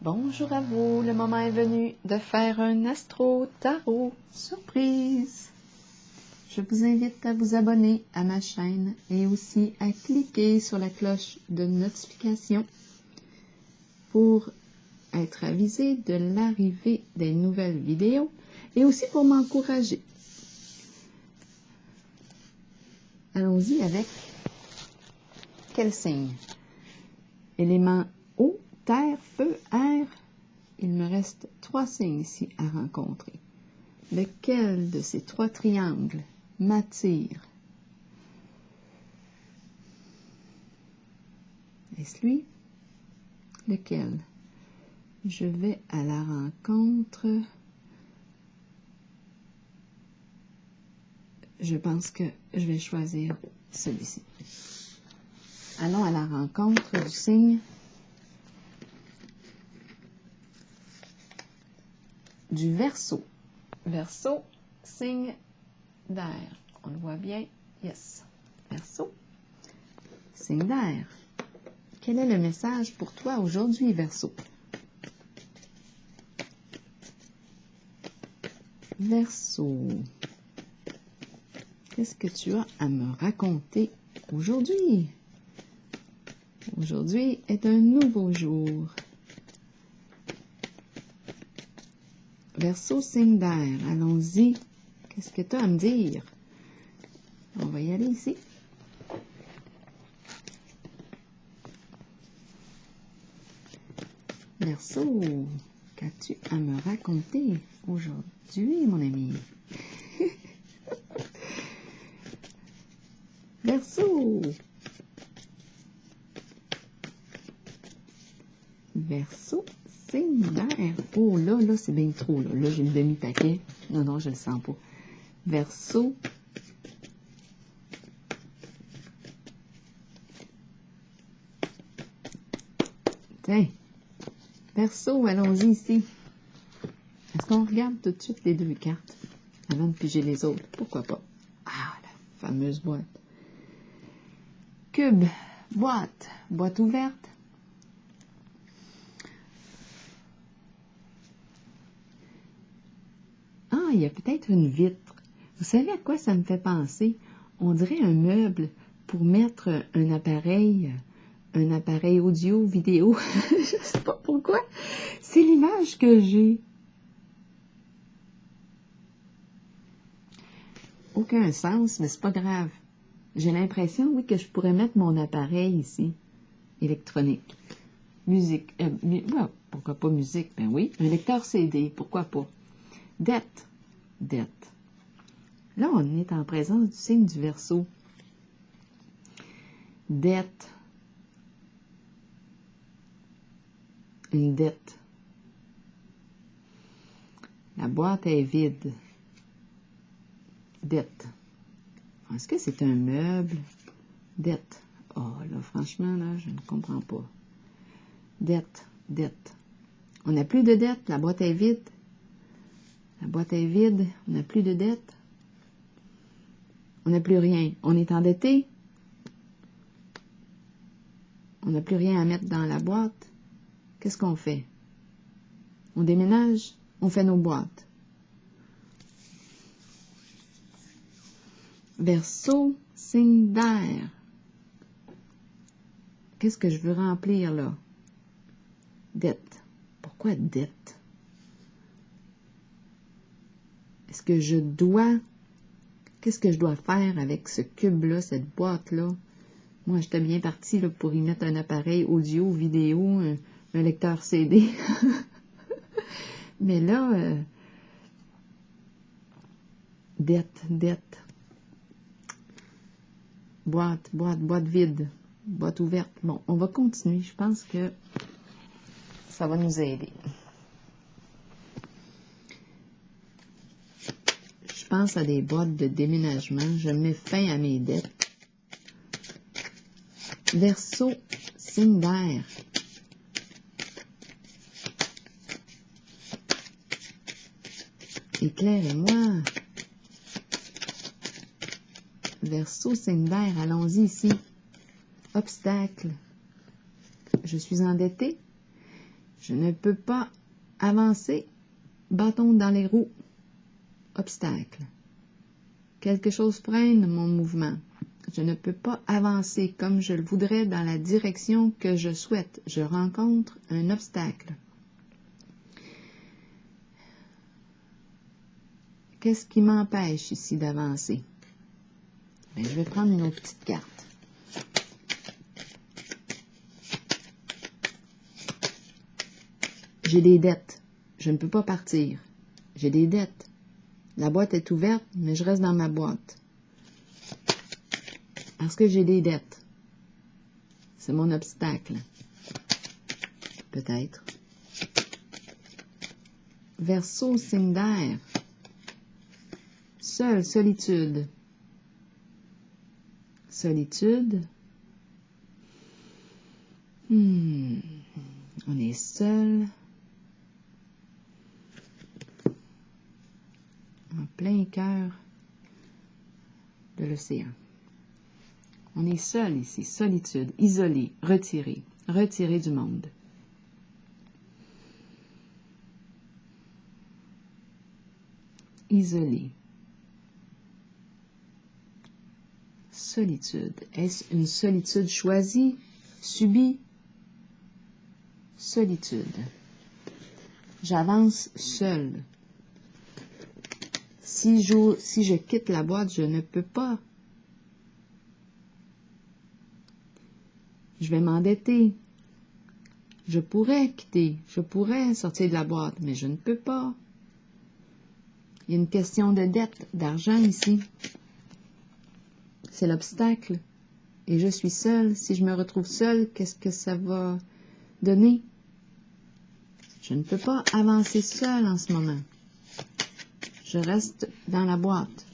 Bonjour à vous, le moment est venu de faire un astro-tarot surprise. Je vous invite à vous abonner à ma chaîne et aussi à cliquer sur la cloche de notification pour être avisé de l'arrivée des nouvelles vidéos et aussi pour m'encourager. Allons-y avec quel signe? Élément eau, terre, feu, air. Il me reste 3 signes ici à rencontrer. Lequel de ces 3 triangles m'attire? Est-ce lui? Lequel? Je vais à la rencontre. Je pense que je vais choisir celui-ci. Allons à la rencontre du signe du Verseau. Verseau, signe d'air. On le voit bien? Yes. Verseau, signe d'air. Quel est le message pour toi aujourd'hui, Verseau? Verseau, qu'est-ce que tu as à me raconter aujourd'hui? Aujourd'hui est un nouveau jour. Verseau, signe d'air. Allons-y. Qu'est-ce que tu as à me dire? On va y aller ici. Verseau, qu'as-tu à me raconter aujourd'hui, mon ami? Verseau. Verseau, signe d'air. Oh là, c'est bien trop. Là, j'ai le demi-paquet. Non, je le sens pas. Verseau. Tiens. Verseau, allons-y ici. Est-ce qu'on regarde tout de suite les 2 cartes avant de piger les autres? Pourquoi pas? Ah, la fameuse boîte. Cube, boîte ouverte. Ah, il y a peut-être une vitre. Vous savez à quoi ça me fait penser? On dirait un meuble pour mettre un appareil audio, vidéo. Je ne sais pas pourquoi. C'est l'image que j'ai. Aucun sens, mais c'est pas grave. J'ai l'impression, oui, que je pourrais mettre mon appareil ici, électronique. Musique. Pourquoi pas musique? Ben oui. Un lecteur CD, pourquoi pas? Dette. Là, on est en présence du signe du Verseau. Dette. Une dette. La boîte est vide. Dette. Est-ce que c'est un meuble? Dette. Oh, là, franchement, là, je ne comprends pas. Dette. On n'a plus de dette. La boîte est vide. On n'a plus de dette. On n'a plus rien. On est endetté. On n'a plus rien à mettre dans la boîte. Qu'est-ce qu'on fait? On déménage. On fait nos boîtes. Verseau, signe d'air. Qu'est-ce que je veux remplir là? Dette. Pourquoi dette? Est-ce que je dois... Qu'est-ce que je dois faire avec ce cube-là, cette boîte-là? Moi, j'étais bien partie là, pour y mettre un appareil audio, vidéo, un lecteur CD. Mais là, dette. Boîte vide. Boîte ouverte. Bon, on va continuer. Je pense que ça va nous aider. Je pense à des boîtes de déménagement. Je mets fin à mes dettes. Verseau, signe d'air. Éclairez-moi. Verseau, signe d'air. Allons-y ici. Obstacle. Je suis endettée. Je ne peux pas avancer. Bâton dans les roues. Obstacle. Quelque chose freine mon mouvement. Je ne peux pas avancer comme je le voudrais dans la direction que je souhaite. Je rencontre un obstacle. Qu'est-ce qui m'empêche ici d'avancer? Je vais prendre une autre petite carte. J'ai des dettes. Je ne peux pas partir. J'ai des dettes. La boîte est ouverte, mais je reste dans ma boîte. Parce que j'ai des dettes. C'est mon obstacle. Peut-être. Verseau, signe d'air. Seul, solitude. Solitude. On est seul. En plein cœur de l'océan. On est seul ici, solitude, isolé, retiré, retiré du monde. Isolé. Solitude. Est-ce une solitude choisie, subie? Solitude. J'avance seul. Si je quitte la boîte, je ne peux pas. Je vais m'endetter. Je pourrais quitter, je pourrais sortir de la boîte, mais je ne peux pas. Il y a une question de dette, d'argent ici. C'est l'obstacle. Et je suis seule. Si je me retrouve seule, qu'est-ce que ça va donner? Je ne peux pas avancer seule en ce moment. Je reste dans la boîte.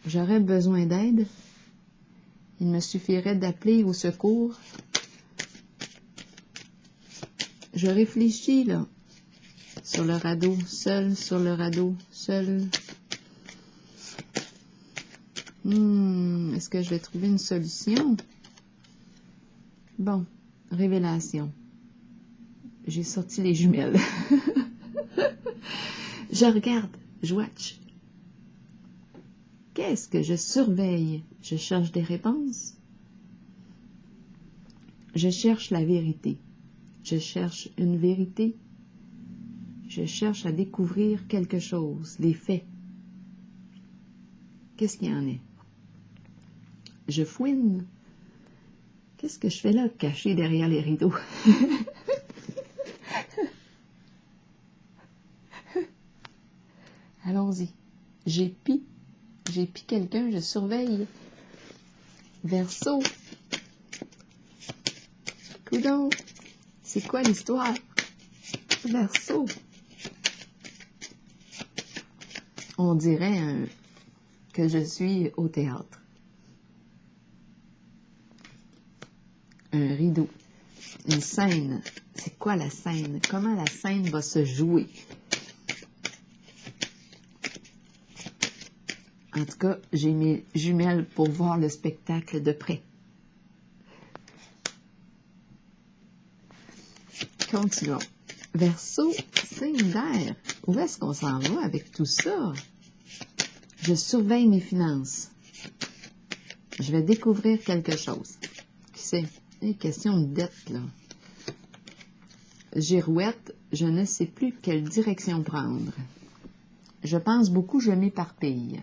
J'aurais besoin d'aide. Il me suffirait d'appeler au secours. Je réfléchis, là, sur le radeau, seul sur le radeau, seul. Est-ce que je vais trouver une solution? Bon, révélation. J'ai sorti les jumelles. Je regarde, je watch. Qu'est-ce que je surveille? Je cherche des réponses. Je cherche la vérité. Je cherche une vérité. Je cherche à découvrir quelque chose, des faits. Qu'est-ce qu'il y en est? Je fouine. Qu'est-ce que je fais là, caché derrière les rideaux? Allons-y. J'épie quelqu'un, je surveille. Verseau. Coudonc. C'est quoi l'histoire? Verseau. On dirait que je suis au théâtre. Un rideau. Une scène. C'est quoi la scène? Comment la scène va se jouer? En tout cas, j'ai mes jumelles pour voir le spectacle de près. Continuons. Verseau, signe d'air. Où est-ce qu'on s'en va avec tout ça? Je surveille mes finances. Je vais découvrir quelque chose. Qui c'est? Une question de dette, là. Girouette, je ne sais plus quelle direction prendre. Je pense beaucoup, je m'éparpille.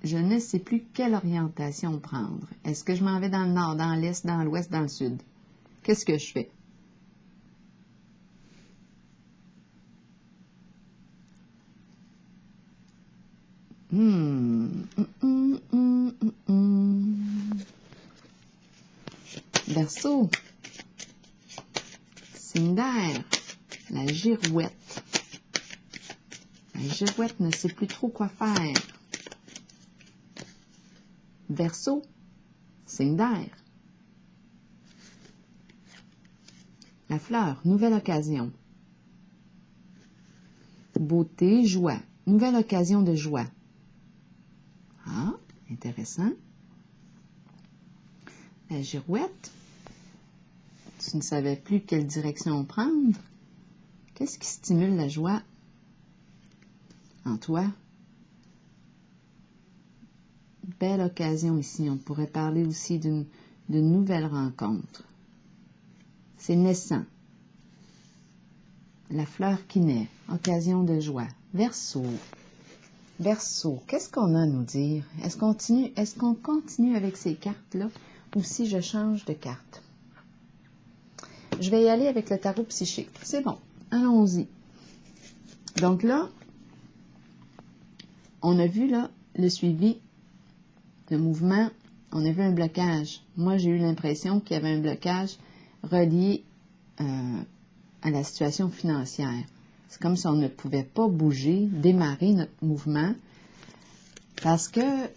Je ne sais plus quelle orientation prendre. Est-ce que je m'en vais dans le nord, dans l'est, dans l'ouest, dans le sud? Qu'est-ce que je fais? Verseau. Signe d'air. La girouette. La girouette ne sait plus trop quoi faire. Verseau. Signe d'air. La fleur. Nouvelle occasion. Beauté, joie. Nouvelle occasion de joie. Ah, intéressant. La girouette. Tu ne savais plus quelle direction prendre. Qu'est-ce qui stimule la joie en toi? Belle occasion ici. On pourrait parler aussi d'une nouvelle rencontre. C'est naissant. La fleur qui naît. Occasion de joie. Verseau. Verseau. Qu'est-ce qu'on a à nous dire? Est-ce qu'on continue avec ces cartes-là ou si je change de carte? Je vais y aller avec le tarot psychique. C'est bon. Allons-y. Donc là, on a vu là le suivi, le mouvement, on a vu un blocage. Moi, j'ai eu l'impression qu'il y avait un blocage relié à la situation financière. C'est comme si on ne pouvait pas bouger, démarrer notre mouvement parce que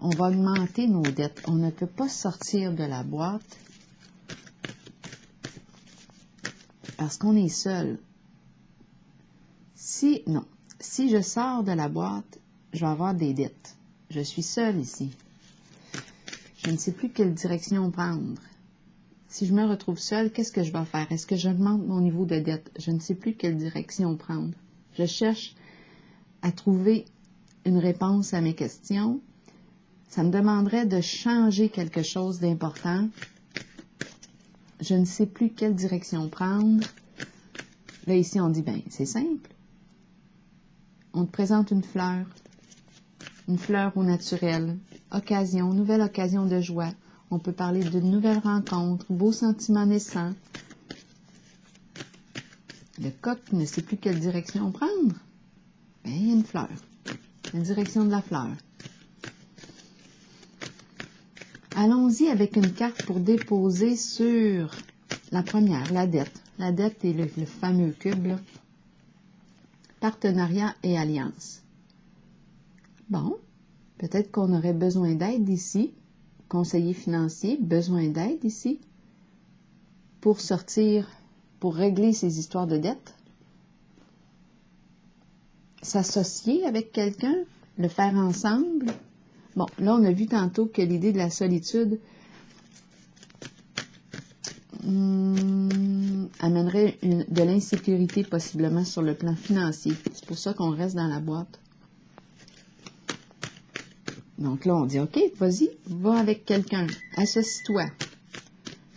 on va augmenter nos dettes. On ne peut pas sortir de la boîte parce qu'on est seul. Si je sors de la boîte, je vais avoir des dettes. Je suis seule ici. Je ne sais plus quelle direction prendre. Si je me retrouve seule, qu'est-ce que je vais faire? Est-ce que j'augmente mon niveau de dette? Je ne sais plus quelle direction prendre. Je cherche à trouver une réponse à mes questions. Ça me demanderait de changer quelque chose d'important. Je ne sais plus quelle direction prendre. Là, ici, on dit, ben, c'est simple. On te présente une fleur au naturel, occasion, nouvelle occasion de joie. On peut parler d'une nouvelle rencontre, beau sentiment naissant. Le coq ne sait plus quelle direction prendre. Ben, il y a une fleur. La direction de la fleur. Allons-y avec une carte pour déposer sur la première, la dette. La dette est le fameux cube, là. Partenariat et alliance. Bon, peut-être qu'on aurait besoin d'aide ici. Conseiller financier, besoin d'aide ici pour sortir, pour régler ces histoires de dette. S'associer avec quelqu'un, le faire ensemble. Bon, là, on a vu tantôt que l'idée de la solitude amènerait de l'insécurité possiblement sur le plan financier. C'est pour ça qu'on reste dans la boîte. Donc là, on dit, OK, vas-y, va avec quelqu'un, associe-toi.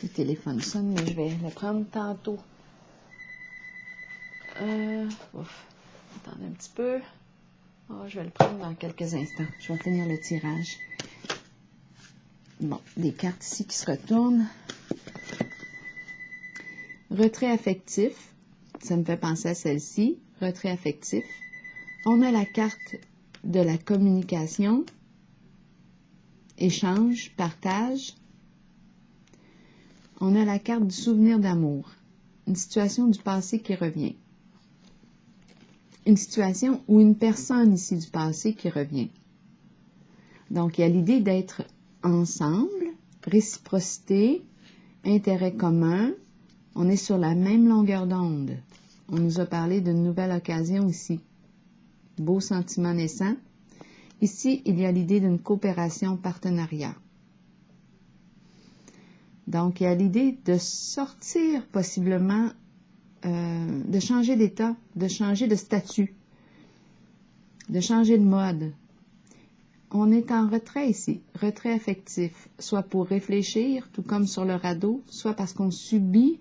Le téléphone sonne, mais je vais le prendre tantôt. Attendez un petit peu. Oh, je vais le prendre dans quelques instants. Je vais finir le tirage. Bon, des cartes ici qui se retournent. Retrait affectif. Ça me fait penser à celle-ci. Retrait affectif. On a la carte de la communication. Échange, partage. On a la carte du souvenir d'amour. Une situation du passé qui revient. Une situation ou une personne ici du passé qui revient. Donc, il y a l'idée d'être ensemble, réciprocité, intérêt commun. On est sur la même longueur d'onde. On nous a parlé d'une nouvelle occasion ici. Beau sentiment naissant. Ici, il y a l'idée d'une coopération partenariat. Donc, il y a l'idée de sortir possiblement, de changer d'état, de changer de statut, de changer de mode. On est en retrait ici, retrait affectif, soit pour réfléchir, tout comme sur le radeau, soit parce qu'on subit,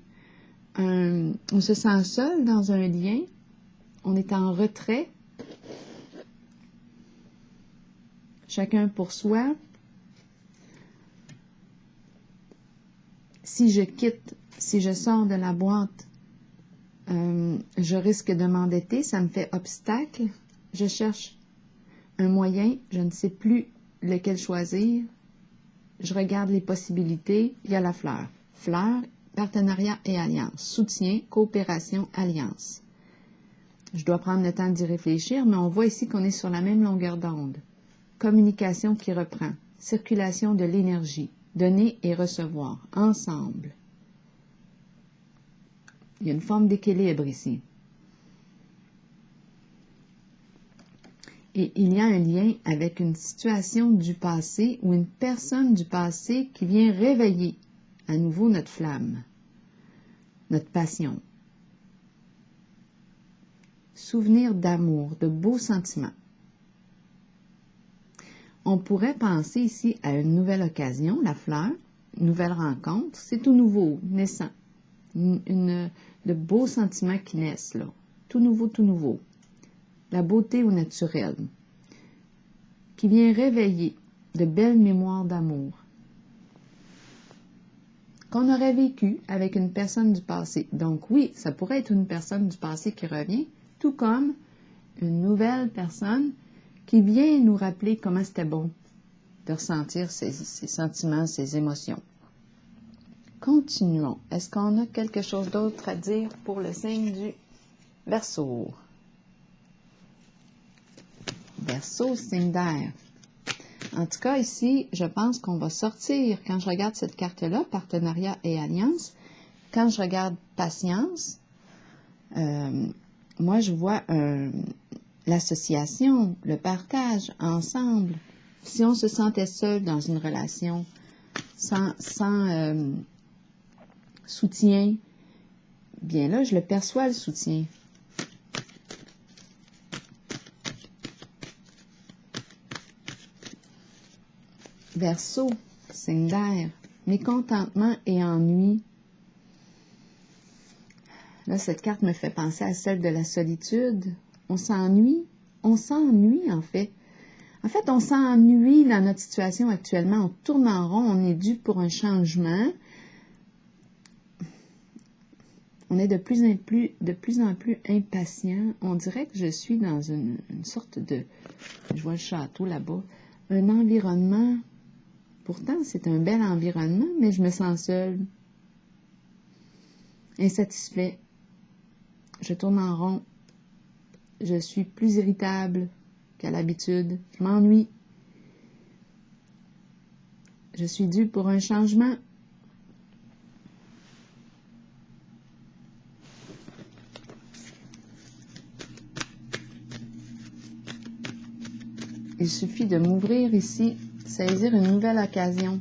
on se sent seul dans un lien, on est en retrait, chacun pour soi. Si je quitte, si je sors de la boîte, je risque de m'endetter, ça me fait obstacle. Je cherche un moyen, je ne sais plus lequel choisir. Je regarde les possibilités. Il y a la fleur. Fleur, partenariat et alliance. Soutien, coopération, alliance. Je dois prendre le temps d'y réfléchir, mais on voit ici qu'on est sur la même longueur d'onde. Communication qui reprend. Circulation de l'énergie. Donner et recevoir. Ensemble. Il y a une forme d'équilibre ici. Et il y a un lien avec une situation du passé ou une personne du passé qui vient réveiller à nouveau notre flamme, notre passion. Souvenir d'amour, de beaux sentiments. On pourrait penser ici à une nouvelle occasion, la fleur, une nouvelle rencontre, c'est tout nouveau, naissant. De beaux sentiments qui naissent là, tout nouveau, tout nouveau. La beauté au naturel, qui vient réveiller de belles mémoires d'amour qu'on aurait vécu avec une personne du passé. Donc oui, ça pourrait être une personne du passé qui revient, tout comme une nouvelle personne qui vient nous rappeler comment c'était bon de ressentir ces sentiments, ces émotions. Continuons. Est-ce qu'on a quelque chose d'autre à dire pour le signe du Verseau? Verseau, signe d'air. En tout cas, ici, je pense qu'on va sortir, quand je regarde cette carte-là, partenariat et alliance, quand je regarde patience, moi, je vois l'association, le partage ensemble. Si on se sentait seul dans une relation, sans soutien, bien là, je le perçois, le soutien. Verseau, signe d'air, mécontentement et ennui. Là, cette carte me fait penser à celle de la solitude. On s'ennuie en fait. En fait, on s'ennuie dans notre situation actuellement. On tourne en rond, on est dû pour un changement. On est de plus en plus impatient. On dirait que je suis dans une sorte de... Je vois le château là-bas. Un environnement... Pourtant, c'est un bel environnement, mais je me sens seule. Insatisfait. Je tourne en rond. Je suis plus irritable qu'à l'habitude. Je m'ennuie. Je suis due pour un changement. Il suffit de m'ouvrir ici, saisir une nouvelle occasion.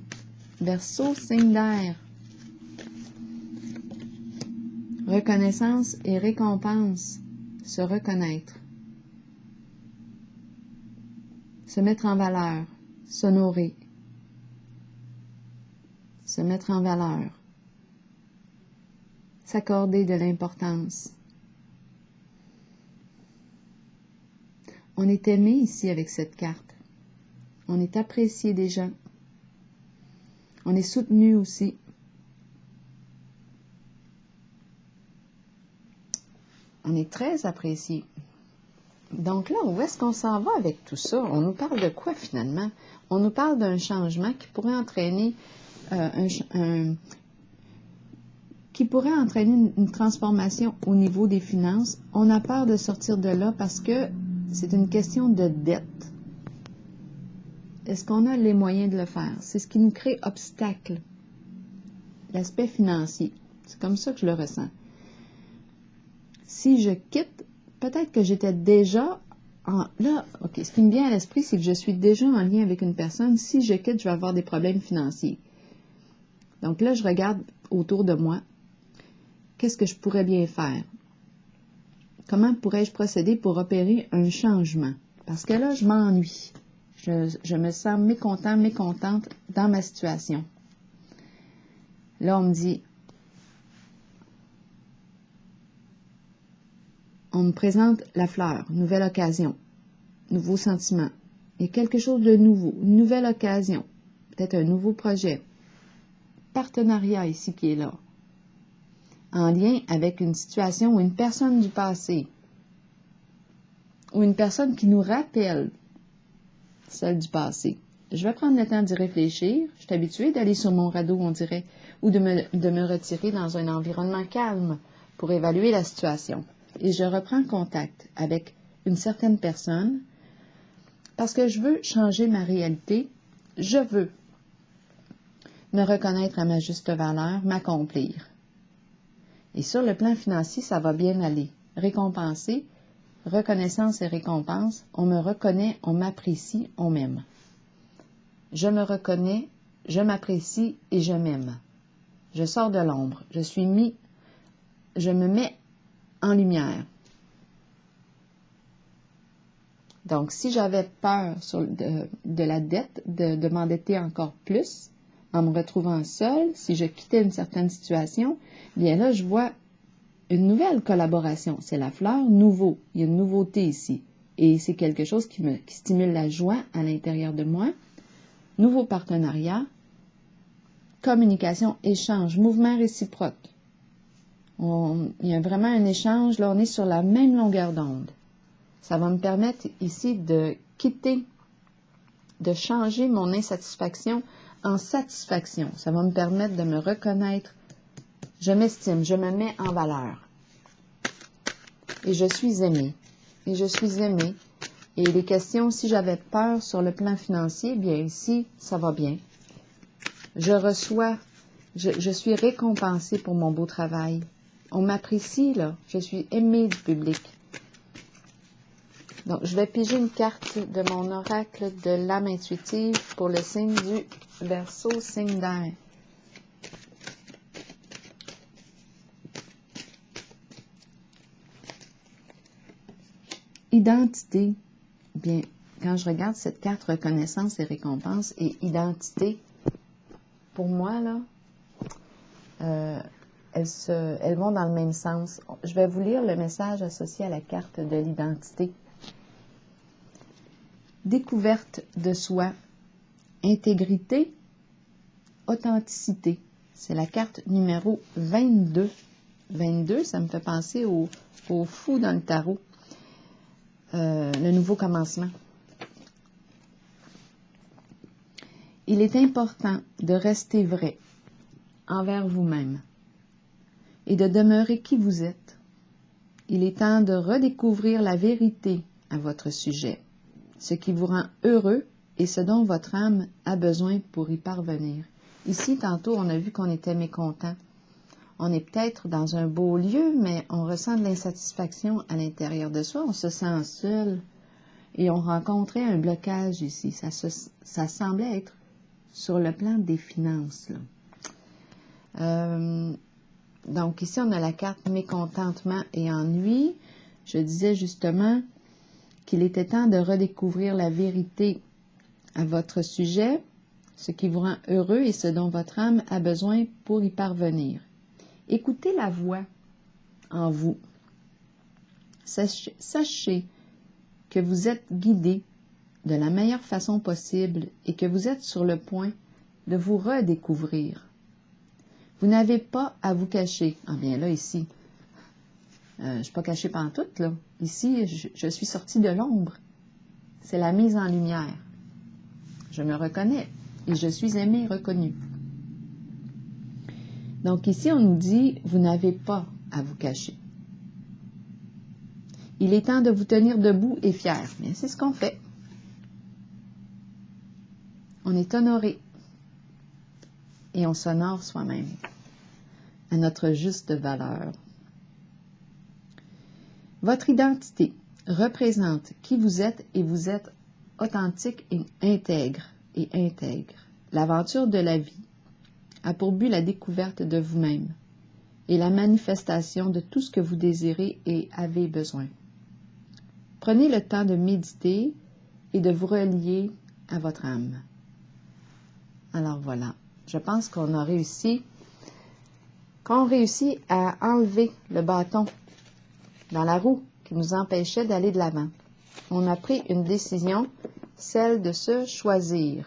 Verseau, signe d'air. Reconnaissance et récompense. Se reconnaître. Se mettre en valeur. S'honorer. Se mettre en valeur. S'accorder de l'importance. On est aimé ici avec cette carte. On est apprécié des gens. On est soutenu aussi. On est très apprécié. Donc là, où est-ce qu'on s'en va avec tout ça? On nous parle de quoi finalement? On nous parle d'un changement qui pourrait entraîner une transformation au niveau des finances. On a peur de sortir de là parce que c'est une question de dette. Est-ce qu'on a les moyens de le faire? C'est ce qui nous crée obstacle. L'aspect financier. C'est comme ça que je le ressens. Si je quitte, peut-être que j'étais déjà ce qui me vient à l'esprit, c'est que je suis déjà en lien avec une personne. Si je quitte, je vais avoir des problèmes financiers. Donc là, je regarde autour de moi. Qu'est-ce que je pourrais bien faire? Comment pourrais-je procéder pour opérer un changement? Parce que là, je m'ennuie. Je me sens mécontente dans ma situation. Là, on me dit, on me présente la fleur, nouvelle occasion, nouveau sentiment. Il y a quelque chose de nouveau, une nouvelle occasion, peut-être un nouveau projet. Partenariat ici qui est là, en lien avec une situation ou une personne du passé, ou une personne qui nous rappelle celle du passé. Je vais prendre le temps d'y réfléchir. Je suis habituée d'aller sur mon radeau, on dirait, ou de me retirer dans un environnement calme pour évaluer la situation. Et je reprends contact avec une certaine personne parce que je veux changer ma réalité. Je veux me reconnaître à ma juste valeur, m'accomplir. Et sur le plan financier, ça va bien aller. Récompenser reconnaissance et récompense. On me reconnaît, on m'apprécie, on m'aime. Je me reconnais, je m'apprécie et je m'aime. Je sors de l'ombre, je me mets en lumière. Donc, si j'avais peur de la dette, de m'endetter encore plus, en me retrouvant seule, si je quittais une certaine situation, bien là, je vois une nouvelle collaboration. C'est la fleur nouveau. Il y a une nouveauté ici. Et c'est quelque chose qui stimule la joie à l'intérieur de moi. Nouveau partenariat, communication, échange, mouvement réciproque. Il y a vraiment un échange. Là, on est sur la même longueur d'onde. Ça va me permettre ici de changer mon insatisfaction en satisfaction. Ça va me permettre de me reconnaître. Je m'estime, je me mets en valeur. Et je suis aimée. Et je suis aimée. Et les questions, si j'avais peur sur le plan financier, bien ici, ça va bien. Je reçois, je suis récompensée pour mon beau travail. On m'apprécie, là. Je suis aimée du public. Donc, je vais piger une carte de mon oracle de l'âme intuitive pour le signe du Verseau, signe d'air. Identité. Bien, quand je regarde cette carte reconnaissance et récompense et identité, pour moi, là, elles vont dans le même sens. Je vais vous lire le message associé à la carte de l'identité. Découverte de soi, intégrité, authenticité. C'est la carte numéro 22. 22, ça me fait penser au fou dans le tarot. Le nouveau commencement. Il est important de rester vrai envers vous-même et de demeurer qui vous êtes. Il est temps de redécouvrir la vérité à votre sujet, ce qui vous rend heureux et ce dont votre âme a besoin pour y parvenir. Ici, tantôt, on a vu qu'on était mécontent. On est peut-être dans un beau lieu, mais on ressent de l'insatisfaction à l'intérieur de soi. On se sent seul et on rencontrait un blocage ici. Ça semblait être sur le plan des finances, là. Donc ici, on a la carte mécontentement et ennui. Je disais justement qu'il était temps de redécouvrir la vérité à votre sujet, ce qui vous rend heureux et ce dont votre âme a besoin pour y parvenir. Écoutez la voix en vous. Sachez que vous êtes guidé de la meilleure façon possible et que vous êtes sur le point de vous redécouvrir. Vous n'avez pas à vous cacher. Ah bien là, ici, je ne suis pas cachée pantoute, là. Ici, je suis sortie de l'ombre. C'est la mise en lumière. Je me reconnais et je suis aimée et reconnue. Donc ici, on nous dit, vous n'avez pas à vous cacher. Il est temps de vous tenir debout et fier. Bien, c'est ce qu'on fait. On est honoré et on s'honore soi-même à notre juste valeur. Votre identité représente qui vous êtes et vous êtes authentique et intègre. L'aventure de la vie a pour but la découverte de vous-même et la manifestation de tout ce que vous désirez et avez besoin. Prenez le temps de méditer et de vous relier à votre âme. Alors voilà, je pense qu'on a réussi, qu'on réussit à enlever le bâton dans la roue qui nous empêchait d'aller de l'avant. On a pris une décision, celle de se choisir.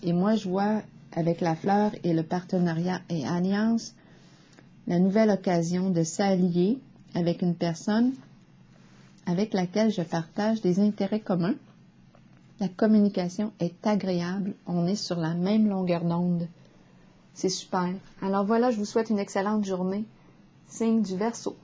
Et moi, je vois avec la fleur et le partenariat et alliance, la nouvelle occasion de s'allier avec une personne avec laquelle je partage des intérêts communs. La communication est agréable, on est sur la même longueur d'onde. C'est super. Alors voilà, je vous souhaite une excellente journée. Signe du Verseau.